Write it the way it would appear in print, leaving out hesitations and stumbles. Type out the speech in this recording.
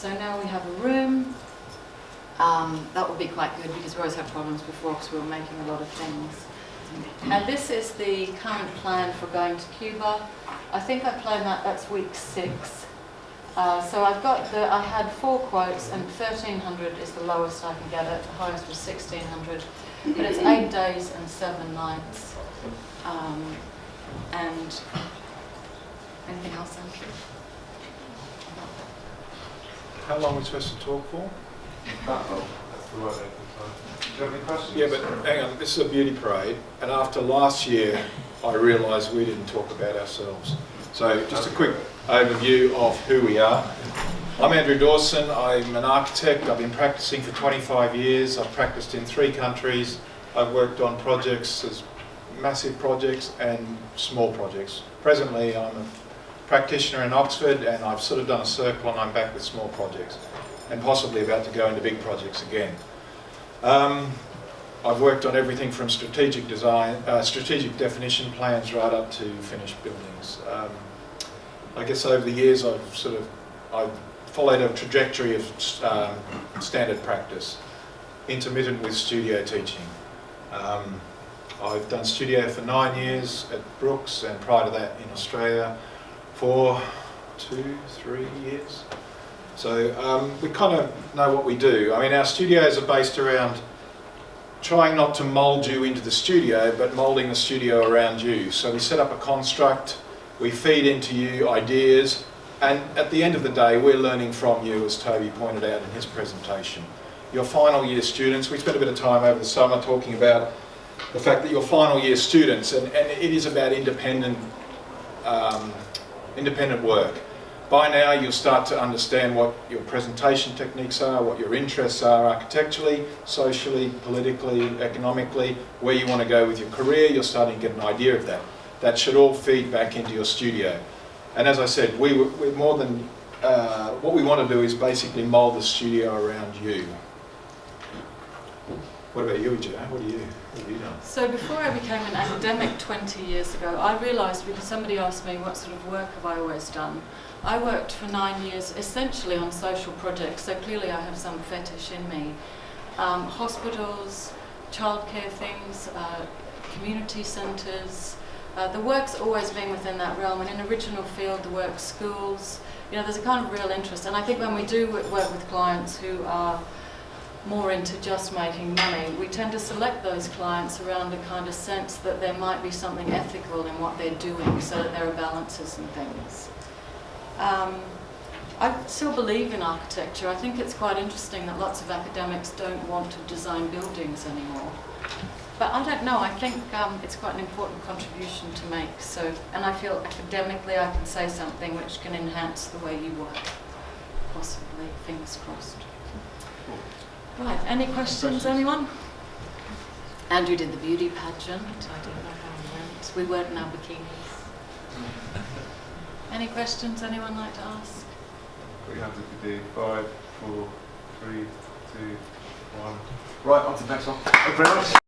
So now we have a room. That will be quite good because we always had problems before because we were making a lot of things. And this is the current plan for going to Cuba. I think I planned that's week 6. So I had 4 quotes and 1,300 is the lowest I can get it. The highest was 1,600. But it's 8 days and 7 nights. And anything else, Andrew? How long are we supposed to talk for? That's the right length of time. Do you have any questions? Yeah, but hang on, this is a beauty parade, and after last year, I realised we didn't talk about ourselves. So just a quick overview of who we are. I'm Andrew Dawson, I'm an architect, I've been practicing for 25 years, I've practiced in 3 countries, I've worked on projects, as massive projects and small projects. Presently I'm a practitioner in Oxford and I've sort of done a circle and I'm back with small projects and possibly about to go into big projects again. I've worked on everything from strategic design, strategic definition plans right up to finished buildings. I guess over the years I've followed a trajectory of standard practice, intermittent with studio teaching. I've done studio for 9 years at Brooks and prior to that in Australia for 2-3 years. So we kind of know what we do. I mean, our studios are based around trying not to mould you into the studio, but moulding the studio around you. So we set up a construct, we feed into you ideas, and at the end of the day, we're learning from you, as Toby pointed out in his presentation. Your final year students, we spent a bit of time over the summer talking about the fact that your final year students, and it is about independent work. By now you'll start to understand what your presentation techniques are, what your interests are architecturally, socially, politically, economically, where you want to go with your career. You're starting to get an idea of that. That should all feed back into your studio. And as I said, we're more than, what we want to do is basically mould the studio around you. What about you, Igea? What have you done? So before I became an academic 20 years ago, I realised, because somebody asked me what sort of work have I always done, I worked for 9 years essentially on social projects, so clearly I have some fetish in me. Hospitals, childcare things, community centres. The work's always been within that realm, and in original field, the work schools. You know, there's a kind of real interest, and I think when we do work with clients who are more into just making money, we tend to select those clients around a kind of sense that there might be something ethical in what they're doing, so that there are balances and things. I still believe in architecture. I think it's quite interesting that lots of academics don't want to design buildings anymore. But I don't know, I think it's quite an important contribution to make. So, and I feel academically I can say something which can enhance the way you work, possibly, fingers crossed. Right, any questions, anyone? Andrew did the beauty pageant, I don't know how we went. We weren't in our bikinis. Any questions anyone like to ask? We have to do 5, 4, 3, 2, 1. Right, on to the next one. Thank you very much.